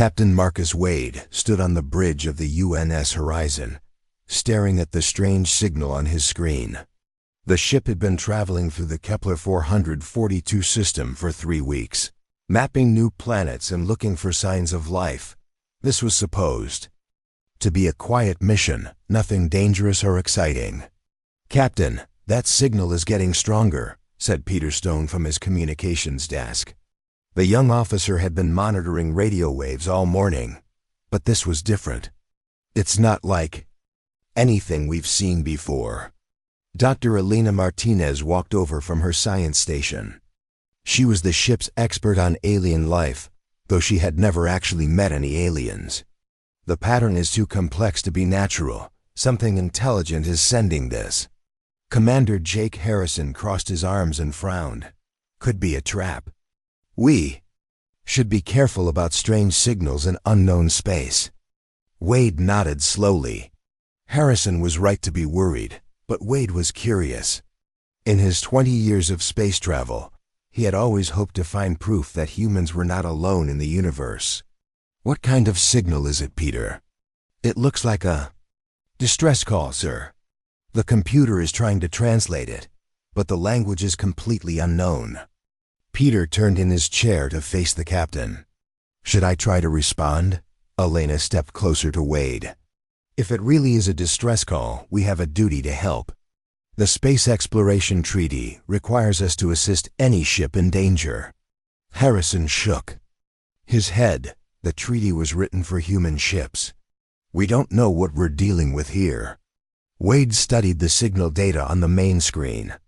Captain Marcus Wade stood on the bridge of the UNS Horizon, staring at the strange signal on his screen. The ship had been traveling through the Kepler 442 system for 3 weeks, mapping new planets and looking for signs of life. This was supposed to be a quiet mission, nothing dangerous or exciting. "Captain, that signal is getting stronger," said Peter Stone from his communications desk. The young officer had been monitoring radio waves all morning, but this was different. "It's not like anything we've seen before." Dr. Elena Martinez walked over from her science station. She was the ship's expert on alien life, though she had never actually met any aliens. "The pattern is too complex to be natural. Something intelligent is sending this." Commander Jake Harrison crossed his arms and frowned. "Could be a trap. We should be careful about strange signals in unknown space." Wade nodded slowly. Harrison was right to be worried, but Wade was curious. In his 20 years of space travel, he had always hoped to find proof that humans were not alone in the universe. "What kind of signal is it, Peter?" "It looks like a distress call, sir. The computer is trying to translate it, but the language is completely unknown." Peter turned in his chair to face the captain. "Should I try to respond?" Elena stepped closer to Wade. "If it really is a distress call, we have a duty to help. The Space Exploration Treaty requires us to assist any ship in danger." Harrison shook his head. "The treaty was written for human ships. We don't know what we're dealing with here." Wade studied the signal data on the main screen.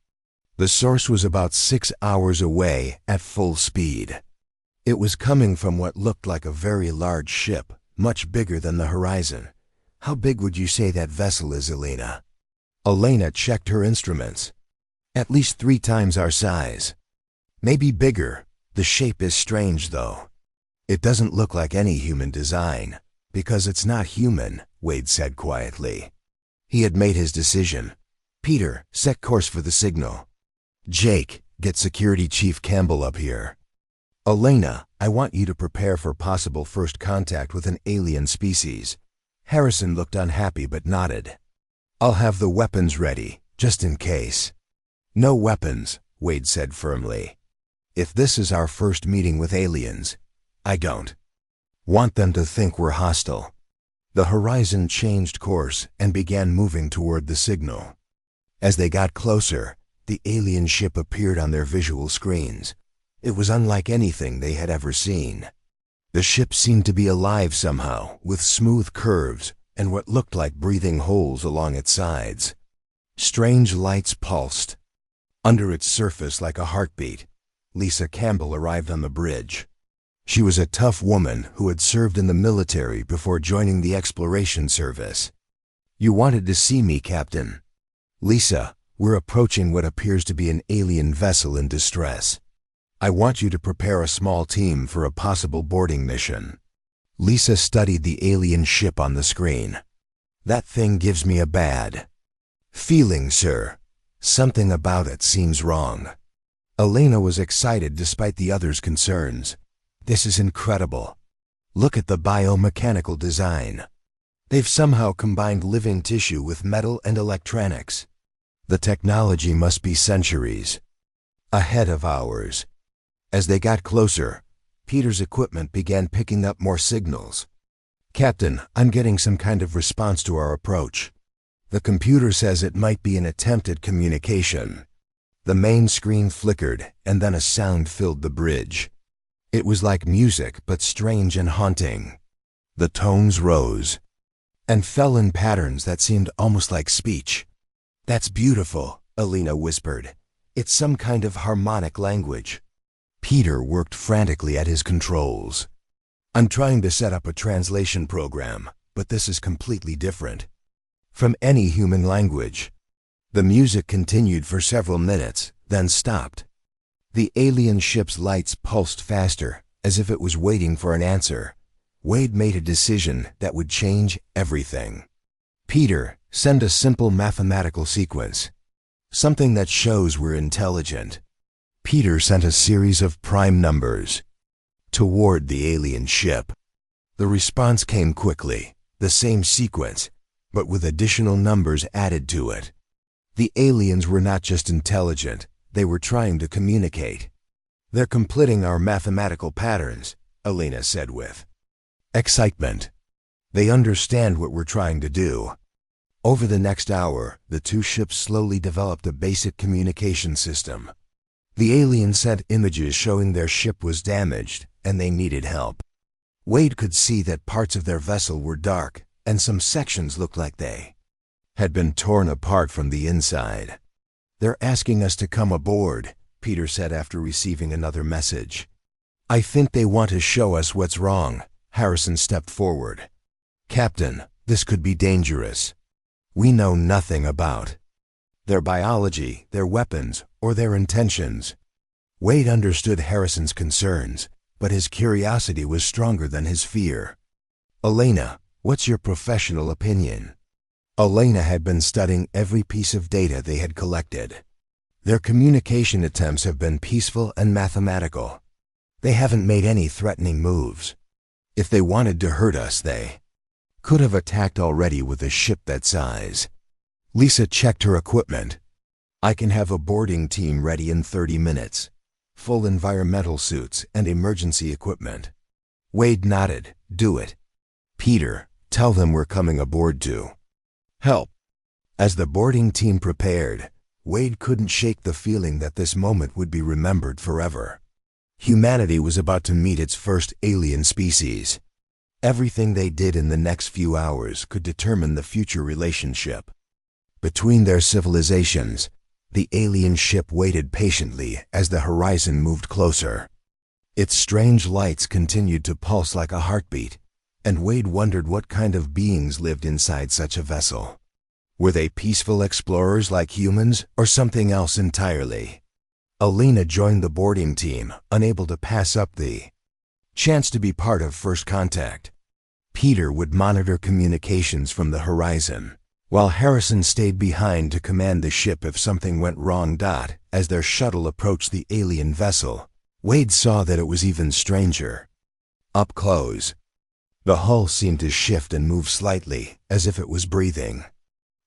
The source was about 6 hours away at full speed. It was coming from what looked like a very large ship, much bigger than the Horizon. "How big would you say that vessel is, Elena?" Elena checked her instruments. "At least 3 times our size. Maybe bigger. The shape is strange, though. It doesn't look like any human design." "Because it's not human," Wade said quietly. He had made his decision. "Peter, set course for the signal. Jake, get Security Chief Campbell up here. Elena, I want you to prepare for possible first contact with an alien species." Harrison looked unhappy but nodded. "I'll have the weapons ready, just in case." "No weapons," Wade said firmly. "If this is our first meeting with aliens, I don't want them to think we're hostile." The Horizon changed course and began moving toward the signal. As they got closer, the alien ship appeared on their visual screens. It was unlike anything they had ever seen. The ship seemed to be alive somehow, with smooth curves and what looked like breathing holes along its sides. Strange lights pulsed under its surface like a heartbeat. Lisa Campbell arrived on the bridge. She was a tough woman who had served in the military before joining the exploration service. "You wanted to see me, Captain." "Lisa, we're approaching what appears to be an alien vessel in distress. I want you to prepare a small team for a possible boarding mission." Lisa studied the alien ship on the screen. "That thing gives me a bad feeling, sir. Something about it seems wrong." Elena was excited despite the others' concerns. "This is incredible. Look at the biomechanical design. They've somehow combined living tissue with metal and electronics. The technology must be centuries ahead of ours." As they got closer, Peter's equipment began picking up more signals. "Captain, I'm getting some kind of response to our approach. The computer says it might be an attempted communication." The main screen flickered, and then a sound filled the bridge. It was like music, but strange and haunting. The tones rose and fell in patterns that seemed almost like speech. "That's beautiful," Elena whispered. "It's some kind of harmonic language." Peter worked frantically at his controls. "I'm trying to set up a translation program, but this is completely different from any human language." The music continued for several minutes, then stopped. The alien ship's lights pulsed faster, as if it was waiting for an answer. Wade made a decision that would change everything. "Peter, send a simple mathematical sequence. Something that shows we're intelligent." Peter sent a series of prime numbers toward the alien ship. The response came quickly, the same sequence, but with additional numbers added to it. The aliens were not just intelligent, they were trying to communicate. "They're completing our mathematical patterns," Elena said with excitement. "They understand what we're trying to do." Over the next hour, the two ships slowly developed a basic communication system. The aliens sent images showing their ship was damaged and they needed help. Wade could see that parts of their vessel were dark and some sections looked like they had been torn apart from the inside. "They're asking us to come aboard," Peter said after receiving another message. "I think they want to show us what's wrong." Harrison stepped forward. "Captain, this could be dangerous. We know nothing about their biology, their weapons, or their intentions." Wade understood Harrison's concerns, but his curiosity was stronger than his fear. "Elena, what's your professional opinion?" Elena had been studying every piece of data they had collected. "Their communication attempts have been peaceful and mathematical. They haven't made any threatening moves. If they wanted to hurt us, they could have attacked already with a ship that size." Lisa checked her equipment. "I can have a boarding team ready in 30 minutes. Full environmental suits and emergency equipment." Wade nodded. "Do it." "Peter, tell them we're coming aboard to help." As the boarding team prepared, Wade couldn't shake the feeling that this moment would be remembered forever. Humanity was about to meet its first alien species. Everything they did in the next few hours could determine the future relationship between their civilizations. The alien ship waited patiently as the horizon moved closer. Its strange lights continued to pulse like a heartbeat, and Wade wondered what kind of beings lived inside such a vessel. Were they peaceful explorers like humans, or something else entirely? Elena joined the boarding team, unable to pass up the chance to be part of first contact. Peter would monitor communications from the horizon, while Harrison stayed behind to command the ship if something went wrong. As their shuttle approached the alien vessel, Wade saw that it was even stranger. Up close, the hull seemed to shift and move slightly, as if it was breathing.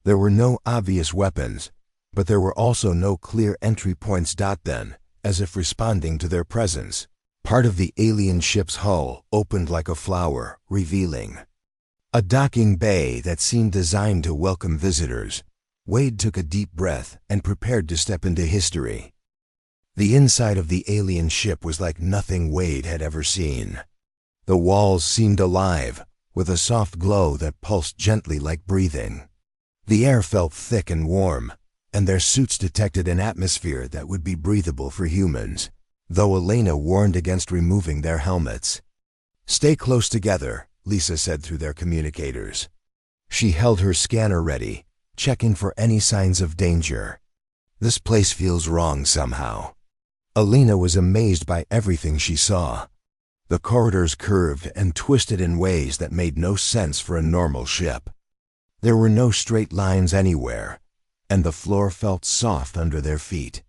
There were no obvious weapons, but there were also no clear entry points. Then, as if responding to their presence, part of the alien ship's hull opened like a flower, revealing a docking bay that seemed designed to welcome visitors. Wade took a deep breath and prepared to step into history. The inside of the alien ship was like nothing Wade had ever seen. The walls seemed alive, with a soft glow that pulsed gently like breathing. The air felt thick and warm, and their suits detected an atmosphere that would be breathable for humans, though Elena warned against removing their helmets. "Stay close together," Lisa said through their communicators. She held her scanner ready, checking for any signs of danger. "This place feels wrong somehow." Elena was amazed by everything she saw. The corridors curved and twisted in ways that made no sense for a normal ship. There were no straight lines anywhere, and the floor felt soft under their feet.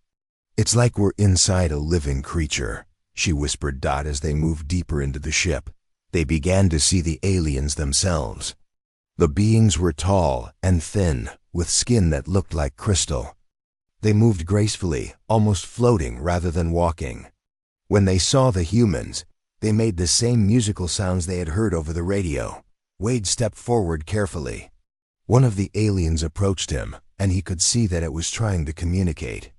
"It's like we're inside a living creature," she whispered. As they moved deeper into the ship, they began to see the aliens themselves. The beings were tall and thin, with skin that looked like crystal. They moved gracefully, almost floating rather than walking. When they saw the humans, they made the same musical sounds they had heard over the radio. Wade stepped forward carefully. One of the aliens approached him, and he could see that it was trying to communicate.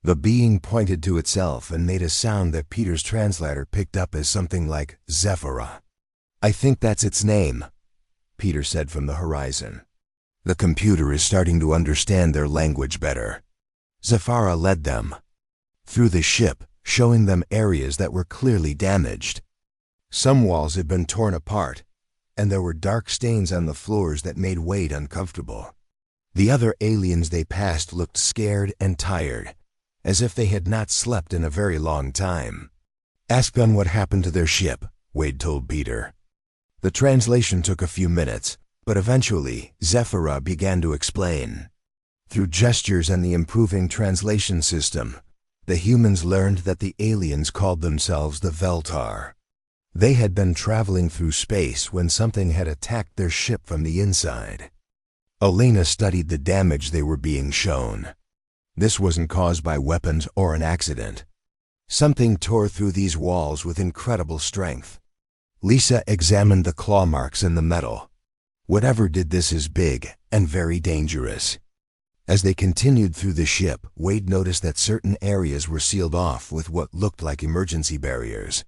The being pointed to itself and made a sound that Peter's translator picked up as something like Zephyrah. "I think that's its name," Peter said from the horizon. "The computer is starting to understand their language better." Zephyrah led them through the ship, showing them areas that were clearly damaged. Some walls had been torn apart, and there were dark stains on the floors that made Wade uncomfortable. The other aliens they passed looked scared and tired, as if they had not slept in a very long time. "Ask them what happened to their ship," Wade told Peter. The translation took a few minutes, but eventually Zephyrah began to explain. Through gestures and the improving translation system, the humans learned that the aliens called themselves the Veltar. They had been traveling through space when something had attacked their ship from the inside. Elena studied the damage they were being shown. This wasn't caused by weapons or an accident. Something tore through these walls with incredible strength. Lisa examined the claw marks in the metal. Whatever did this is big and very dangerous. As they continued through the ship, Wade noticed that certain areas were sealed off with what looked like emergency barriers.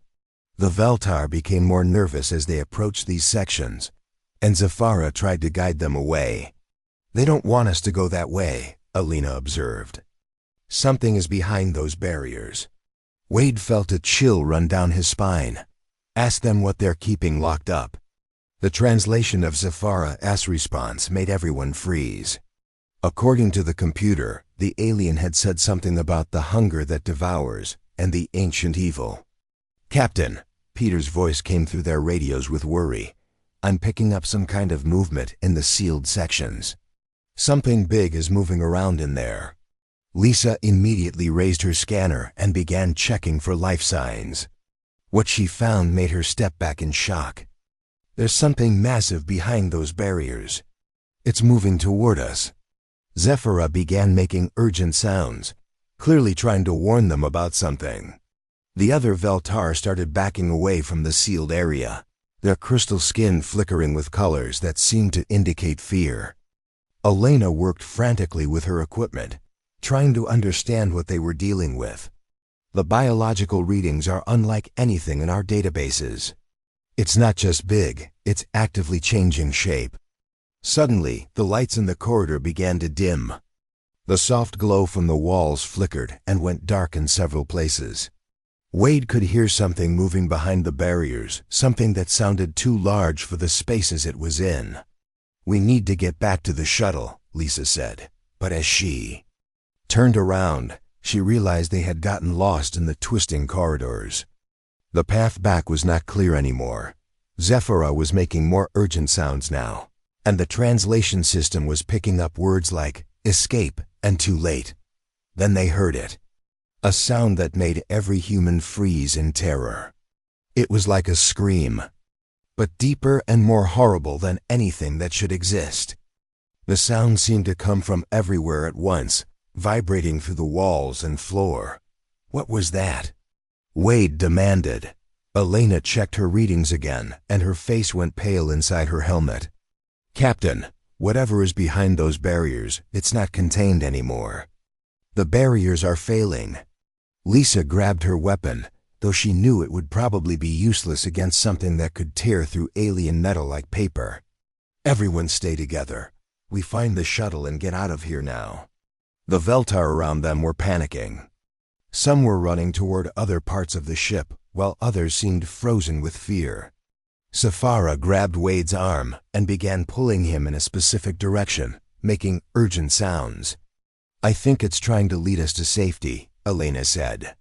The Veltar became more nervous as they approached these sections, and Zafara tried to guide them away. "They don't want us to go that way," Elena observed. "Something is behind those barriers." Wade felt a chill run down his spine. "Ask them what they're keeping locked up." The translation of Zafara's response made everyone freeze. According to the computer, the alien had said something about the hunger that devours and the ancient evil. "Captain," Peter's voice came through their radios with worry, "I'm picking up some kind of movement in the sealed sections. Something big is moving around in there." Lisa immediately raised her scanner and began checking for life signs. What she found made her step back in shock. "There's something massive behind those barriers. It's moving toward us." Zafara began making urgent sounds, clearly trying to warn them about something. The other Veltar started backing away from the sealed area, their crystal skin flickering with colors that seemed to indicate fear. Elena worked frantically with her equipment, trying to understand what they were dealing with. The biological readings are unlike anything in our databases. It's not just big, it's actively changing shape. Suddenly, the lights in the corridor began to dim. The soft glow from the walls flickered and went dark in several places. Wade could hear something moving behind the barriers, something that sounded too large for the spaces it was in. "We need to get back to the shuttle," Lisa said, but as she turned around, she realized they had gotten lost in the twisting corridors. The path back was not clear anymore. Zafara was making more urgent sounds now, and the translation system was picking up words like escape and too late. Then they heard it. A sound that made every human freeze in terror. It was like a scream, but deeper and more horrible than anything that should exist. The sound seemed to come from everywhere at once, vibrating through the walls and floor. "What was that?" Wade demanded. Elena checked her readings again, and her face went pale inside her helmet. "Captain, whatever is behind those barriers, it's not contained anymore. The barriers are failing." Lisa grabbed her weapon, though she knew it would probably be useless against something that could tear through alien metal like paper. "Everyone stay together. We find the shuttle and get out of here now." The Veltar around them were panicking. Some were running toward other parts of the ship, while others seemed frozen with fear. Zafara grabbed Wade's arm and began pulling him in a specific direction, making urgent sounds. "I think it's trying to lead us to safety," Elena said.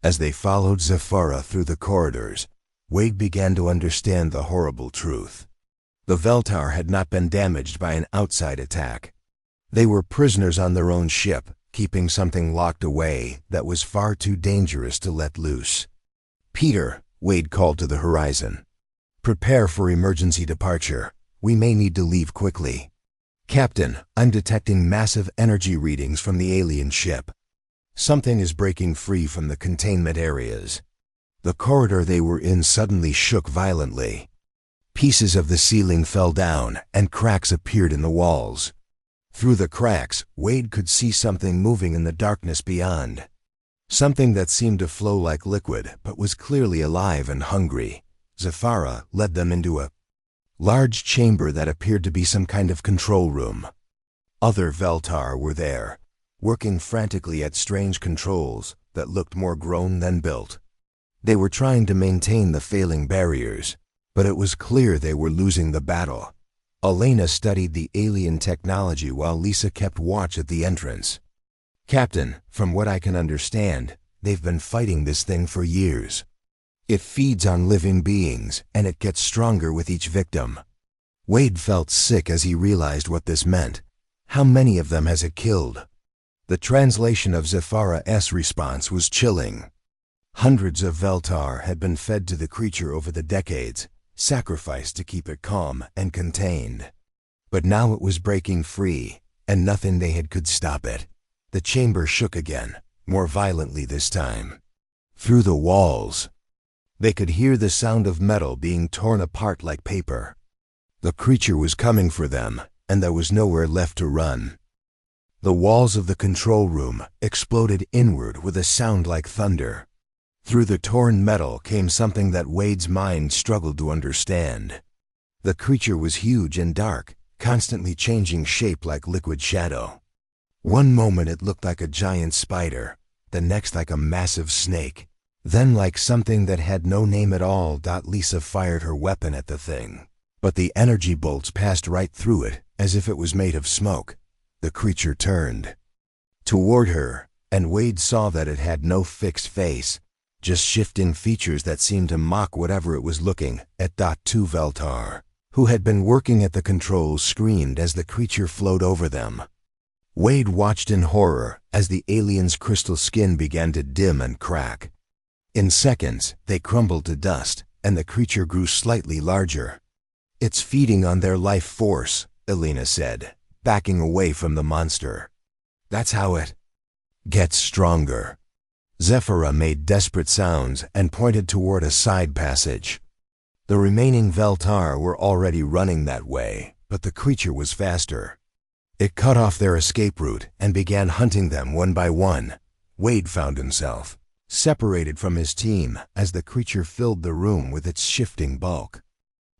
As they followed Zafara through the corridors, Wade began to understand the horrible truth. The Veltar had not been damaged by an outside attack. They were prisoners on their own ship, keeping something locked away that was far too dangerous to let loose. "Peter," Wade called to the horizon. "Prepare for emergency departure. We may need to leave quickly." "Captain, I'm detecting massive energy readings from the alien ship. Something is breaking free from the containment areas." The corridor they were in suddenly shook violently. Pieces of the ceiling fell down, and cracks appeared in the walls. Through the cracks, Wade could see something moving in the darkness beyond. Something that seemed to flow like liquid, but was clearly alive and hungry. Zafara led them into a large chamber that appeared to be some kind of control room. Other Veltar were there, working frantically at strange controls that looked more grown than built. They were trying to maintain the failing barriers, but it was clear they were losing the battle. Elena studied the alien technology while Lisa kept watch at the entrance. "Captain, from what I can understand, they've been fighting this thing for years. It feeds on living beings, and it gets stronger with each victim." Wade felt sick as he realized what this meant. How many of them has it killed? The translation of Zafara's response was chilling. Hundreds of Veltar had been fed to the creature over the decades, sacrificed to keep it calm and contained. But now it was breaking free, and nothing they had could stop it. The chamber shook again, more violently this time. Through the walls, they could hear the sound of metal being torn apart like paper. The creature was coming for them, and there was nowhere left to run. The walls of the control room exploded inward with a sound like thunder. Through the torn metal came something that Wade's mind struggled to understand. The creature was huge and dark, constantly changing shape like liquid shadow. One moment it looked like a giant spider, the next like a massive snake, then like something that had no name at all. Lisa fired her weapon at the thing, but the energy bolts passed right through it, as if it was made of smoke. The creature turned toward her, and Wade saw that it had no fixed face, just shifting features that seemed to mock whatever it was looking at. Two Veltar, who had been working at the controls, screamed as the creature flowed over them. Wade watched in horror as the alien's crystal skin began to dim and crack. In seconds, they crumbled to dust, and the creature grew slightly larger. "It's feeding on their life force," Elena said, backing away from the monster. "That's how it gets stronger." Zephyra made desperate sounds and pointed toward a side passage. The remaining Veltar were already running that way, but the creature was faster. It cut off their escape route and began hunting them one by one. Wade found himself separated from his team as the creature filled the room with its shifting bulk.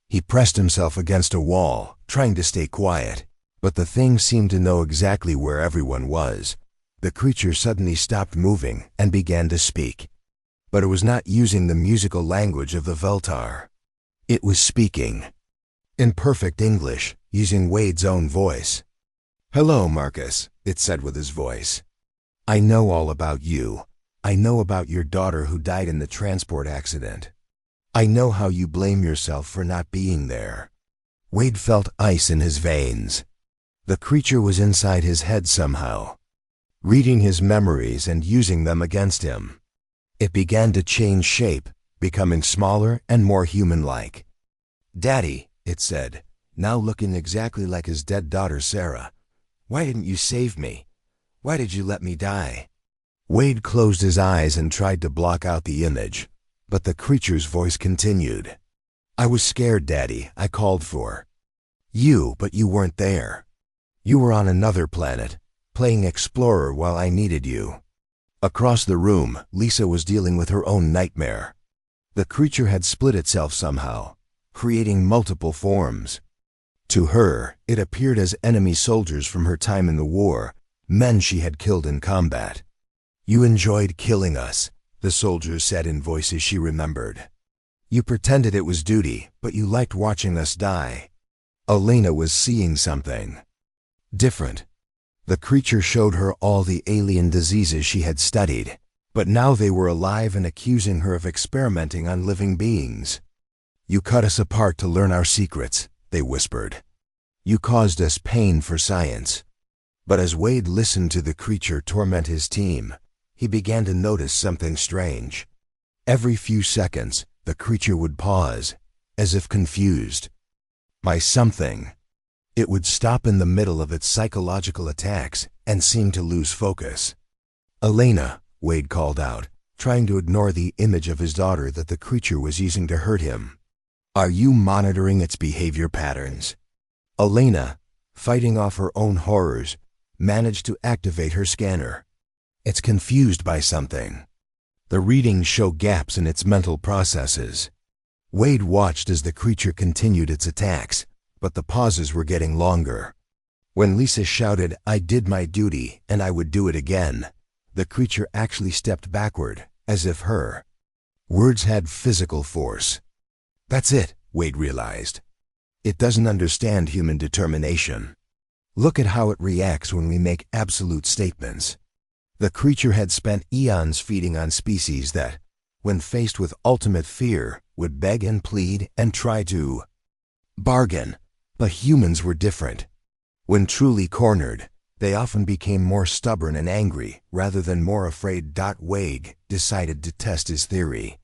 He pressed himself against a wall, trying to stay quiet, but the thing seemed to know exactly where everyone was. The creature suddenly stopped moving and began to speak. But it was not using the musical language of the Veltar. It was speaking in perfect English, using Wade's own voice. "Hello, Marcus," it said with his voice. "I know all about you. I know about your daughter who died in the transport accident. I know how you blame yourself for not being there." Wade felt ice in his veins. The creature was inside his head somehow, reading his memories and using them against him. It began to change shape, becoming smaller and more human-like. "Daddy," it said, now looking exactly like his dead daughter Sarah, "why didn't you save me? Why did you let me die?" Wade closed his eyes and tried to block out the image, but the creature's voice continued. "I was scared, Daddy. I called for you, but you weren't there. You were on another planet, playing explorer while I needed you." Across the room, Lisa was dealing with her own nightmare. The creature had split itself somehow, creating multiple forms. To her, it appeared as enemy soldiers from her time in the war, men she had killed in combat. "You enjoyed killing us," the soldiers said in voices she remembered. "You pretended it was duty, but you liked watching us die." Elena was seeing something different. The creature showed her all the alien diseases she had studied, but now they were alive and accusing her of experimenting on living beings. "You cut us apart to learn our secrets," they whispered. "You caused us pain for science." But as Wade listened to the creature torment his team, he began to notice something strange. Every few seconds, the creature would pause, as if confused by something. It would stop in the middle of its psychological attacks and seem to lose focus. "Elena," Wade called out, trying to ignore the image of his daughter that the creature was using to hurt him. "Are you monitoring its behavior patterns?" Elena, fighting off her own horrors, managed to activate her scanner. "It's confused by something. The readings show gaps in its mental processes." Wade watched as the creature continued its attacks, but the pauses were getting longer. When Lisa shouted, "I did my duty, and I would do it again," the creature actually stepped backward, as if her words had physical force. That's it, Wade realized. It doesn't understand human determination. Look at how it reacts when we make absolute statements. The creature had spent eons feeding on species that, when faced with ultimate fear, would beg and plead and try to bargain. But humans were different. When truly cornered, They often became more stubborn and angry rather than more afraid. Wade decided to test his theory.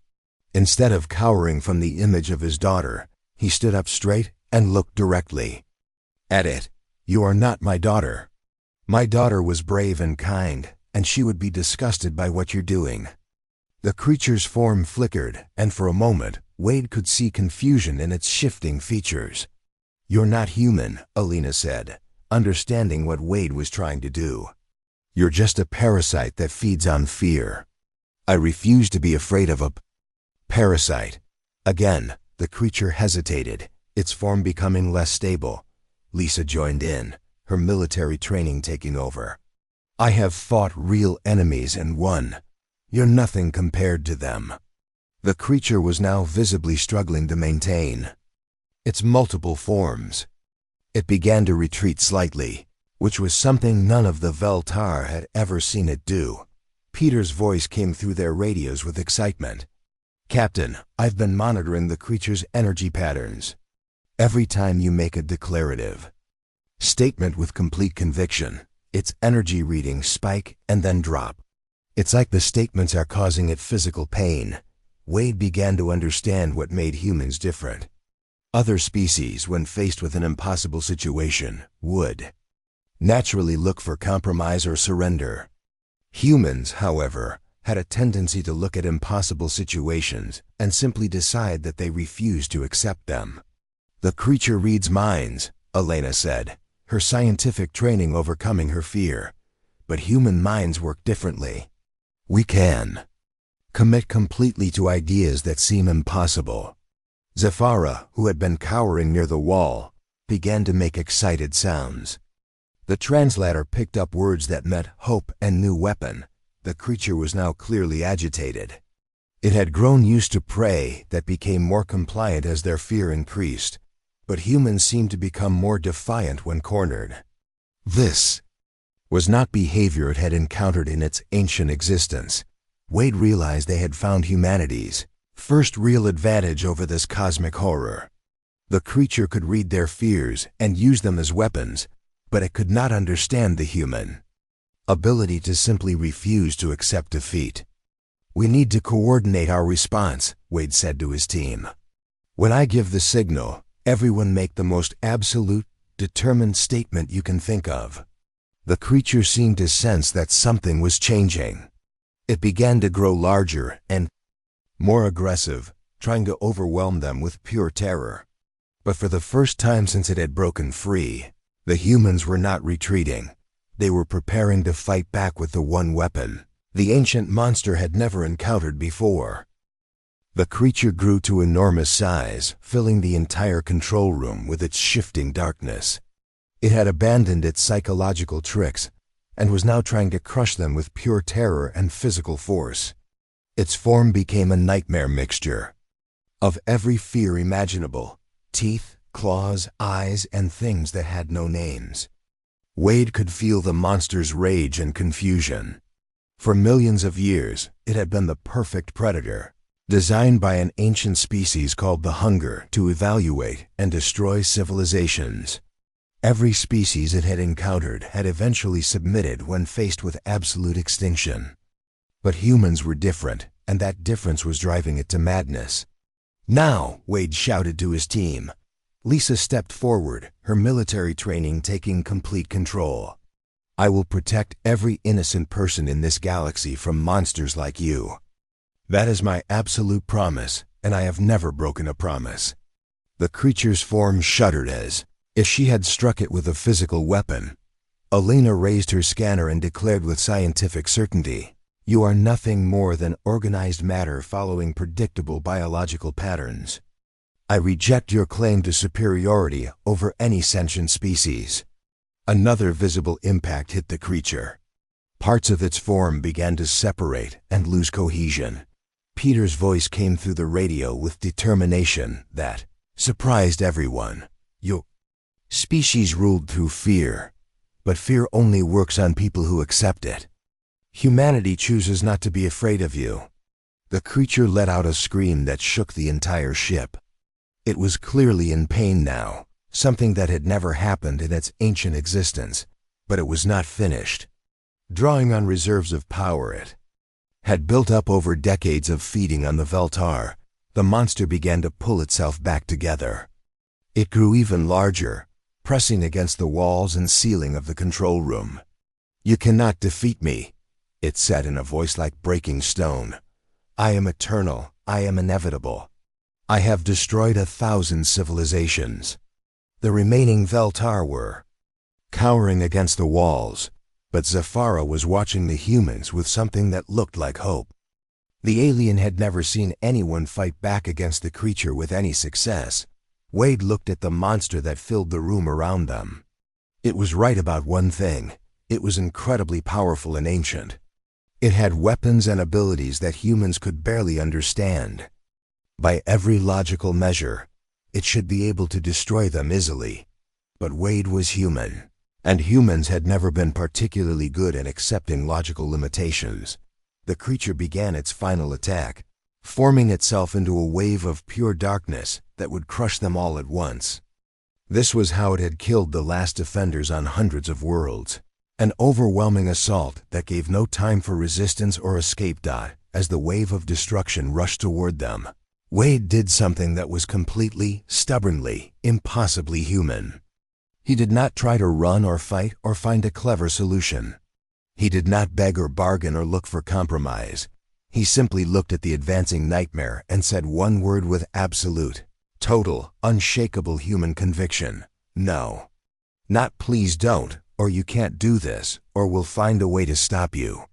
Instead of cowering from the image of his daughter, he stood up straight and looked directly at it. "You are not my daughter. My daughter was brave and kind, and she would be disgusted by what you're doing." The creature's form flickered, and for a moment, Wade could see confusion in its shifting features. "You're not human," Alina said, understanding what Wade was trying to do. "You're just a parasite that feeds on fear." "I refuse to be afraid of a parasite." Again, the creature hesitated, its form becoming less stable. Lisa joined in, her military training taking over. "I have fought real enemies and won. You're nothing compared to them." The creature was now visibly struggling to maintain its multiple forms. It began to retreat slightly, which was something none of the Veltar had ever seen it do. Peter's voice came through their radios with excitement. "Captain, I've been monitoring the creature's energy patterns. Every time you make a declarative statement with complete conviction, its energy readings spike and then drop. It's like the statements are causing it physical pain." Wade began to understand what made humans different. Other species, when faced with an impossible situation, would naturally look for compromise or surrender. Humans, however, had a tendency to look at impossible situations and simply decide that they refused to accept them. "The creature reads minds," Elena said, her scientific training overcoming her fear. "But human minds work differently. We can commit completely to ideas that seem impossible." Zafara, who had been cowering near the wall, began to make excited sounds. The translator picked up words that meant hope and new weapon. The creature was now clearly agitated. It had grown used to prey that became more compliant as their fear increased, but humans seemed to become more defiant when cornered. This was not behavior it had encountered in its ancient existence. Wade realized they had found humanity's first real advantage over this cosmic horror. The creature could read their fears and use them as weapons, but it could not understand the human ability to simply refuse to accept defeat. "We need to coordinate our response," Wade said to his team. "When I give the signal, everyone make the most absolute, determined statement you can think of." The creature seemed to sense that something was changing. It began to grow larger and more aggressive, trying to overwhelm them with pure terror. But for the first time since it had broken free, the humans were not retreating. They were preparing to fight back with the one weapon the ancient monster had never encountered before. The creature grew to enormous size, filling the entire control room with its shifting darkness. It had abandoned its psychological tricks and was now trying to crush them with pure terror and physical force. Its form became a nightmare mixture of every fear imaginable: teeth, claws, eyes, and things that had no names. Wade could feel the monster's rage and confusion. For millions of years, it had been the perfect predator, designed by an ancient species called the Hunger to evaluate and destroy civilizations. Every species it had encountered had eventually submitted when faced with absolute extinction. But humans were different, and that difference was driving it to madness. "Now!" Wade shouted to his team. Lisa stepped forward, her military training taking complete control. "I will protect every innocent person in this galaxy from monsters like you. That is my absolute promise, and I have never broken a promise." The creature's form shuddered as if she had struck it with a physical weapon. Elena raised her scanner and declared with scientific certainty, "You are nothing more than organized matter following predictable biological patterns. I reject your claim to superiority over any sentient species." Another visible impact hit the creature. Parts of its form began to separate and lose cohesion. Peter's voice came through the radio with determination that surprised everyone. "Your species ruled through fear, but fear only works on people who accept it. Humanity chooses not to be afraid of you." The creature let out a scream that shook the entire ship. It was clearly in pain now, something that had never happened in its ancient existence. But it was not finished. Drawing on reserves of power it had built up over decades of feeding on the Veltar, the monster began to pull itself back together. It grew even larger, pressing against the walls and ceiling of the control room. "You cannot defeat me," it said in a voice like breaking stone. "I am eternal, I am inevitable. I have destroyed 1,000 civilizations." The remaining Veltar were cowering against the walls, but Zafara was watching the humans with something that looked like hope. The alien had never seen anyone fight back against the creature with any success. Wade looked at the monster that filled the room around them. It was right about one thing. It was incredibly powerful and ancient. It had weapons and abilities that humans could barely understand. By every logical measure, it should be able to destroy them easily. But Wade was human, and humans had never been particularly good at accepting logical limitations. The creature began its final attack, forming itself into a wave of pure darkness that would crush them all at once. This was how it had killed the last defenders on hundreds of worlds. An overwhelming assault that gave no time for resistance or escape. As the wave of destruction rushed toward them, Wade did something that was completely, stubbornly, impossibly human. He did not try to run or fight or find a clever solution. He did not beg or bargain or look for compromise. He simply looked at the advancing nightmare and said one word with absolute, total, unshakable human conviction: no. Not "please don't," or "you can't do this," or "we'll find a way to stop you."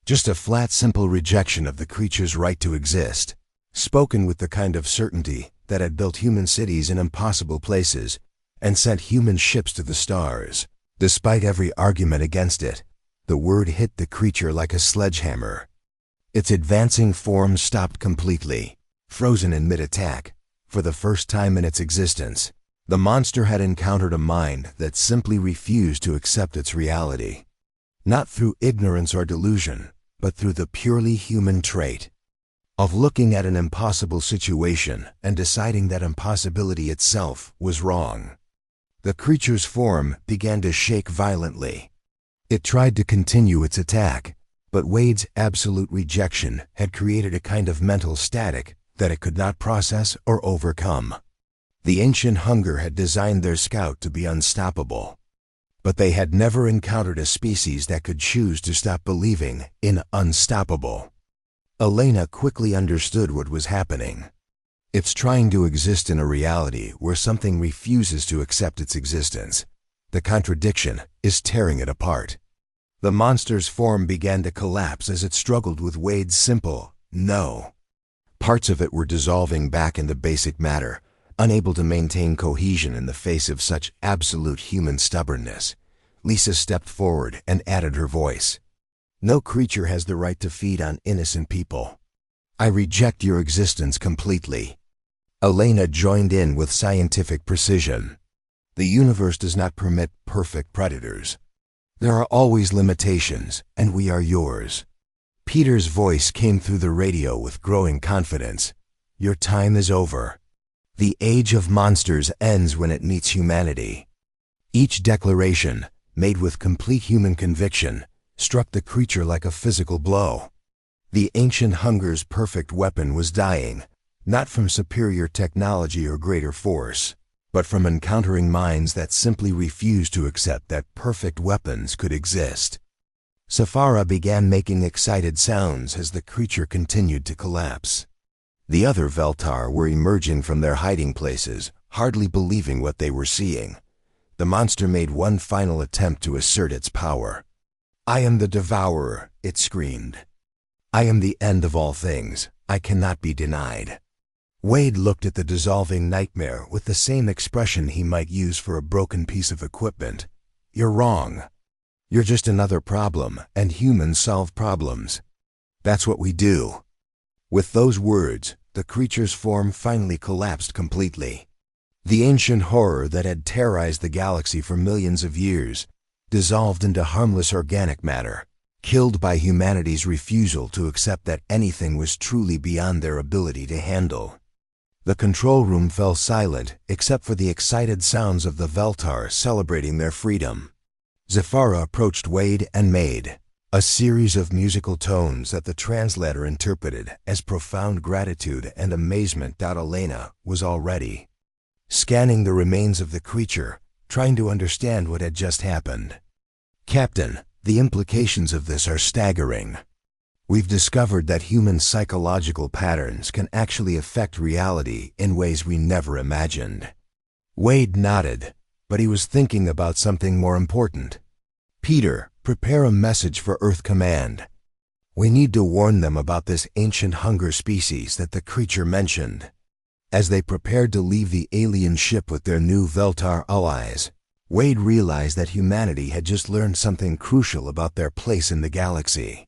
Just a flat, simple rejection of the creature's right to exist, spoken with the kind of certainty that had built human cities in impossible places and sent human ships to the stars. Despite every argument against it, the word hit the creature like a sledgehammer. Its advancing form stopped completely, frozen in mid-attack. For the first time in its existence, the monster had encountered a mind that simply refused to accept its reality. Not through ignorance or delusion, but through the purely human trait of looking at an impossible situation and deciding that impossibility itself was wrong. The creature's form began to shake violently. It tried to continue its attack, but Wade's absolute rejection had created a kind of mental static that it could not process or overcome. The ancient hunger had designed their scout to be unstoppable, but they had never encountered a species that could choose to stop believing in unstoppable. Elena quickly understood what was happening. It's trying to exist in a reality where something refuses to accept its existence. The contradiction is tearing it apart. The monster's form began to collapse as it struggled with Wade's simple no. Parts of it were dissolving back into basic matter, unable to maintain cohesion in the face of such absolute human stubbornness. Lisa stepped forward and added her voice. "No creature has the right to feed on innocent people. I reject your existence completely." Elena joined in with scientific precision. "The universe does not permit perfect predators. There are always limitations, and we are yours." Peter's voice came through the radio with growing confidence. "Your time is over. The age of monsters ends when it meets humanity." Each declaration, made with complete human conviction, struck the creature like a physical blow. The ancient hunger's perfect weapon was dying, not from superior technology or greater force, but from encountering minds that simply refused to accept that perfect weapons could exist. Safara began making excited sounds as the creature continued to collapse. The other Veltar were emerging from their hiding places, hardly believing what they were seeing. The monster made one final attempt to assert its power. "I am the devourer," it screamed. "I am the end of all things. I cannot be denied." Wade looked at the dissolving nightmare with the same expression he might use for a broken piece of equipment. "You're wrong. You're just another problem, and humans solve problems. That's what we do." With those words, the creature's form finally collapsed completely. The ancient horror that had terrorized the galaxy for millions of years dissolved into harmless organic matter, killed by humanity's refusal to accept that anything was truly beyond their ability to handle. The control room fell silent except for the excited sounds of the Veltar celebrating their freedom. Zafara approached Wade and made a series of musical tones that the translator interpreted as profound gratitude and amazement. Elena was already scanning the remains of the creature, trying to understand what had just happened. "Captain, the implications of this are staggering. We've discovered that human psychological patterns can actually affect reality in ways we never imagined." Wade nodded, but he was thinking about something more important. "Peter, prepare a message for Earth Command. We need to warn them about this ancient hunger species that the creature mentioned." As they prepared to leave the alien ship with their new Veltar allies, Wade realized that humanity had just learned something crucial about their place in the galaxy.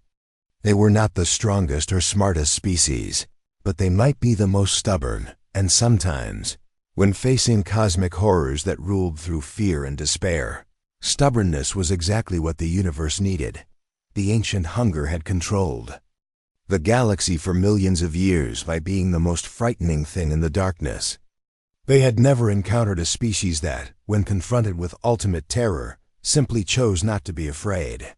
They were not the strongest or smartest species, but they might be the most stubborn, and sometimes, when facing cosmic horrors that ruled through fear and despair, stubbornness was exactly what the universe needed. The ancient hunger had controlled the galaxy for millions of years by being the most frightening thing in the darkness. They had never encountered a species that, when confronted with ultimate terror, simply chose not to be afraid.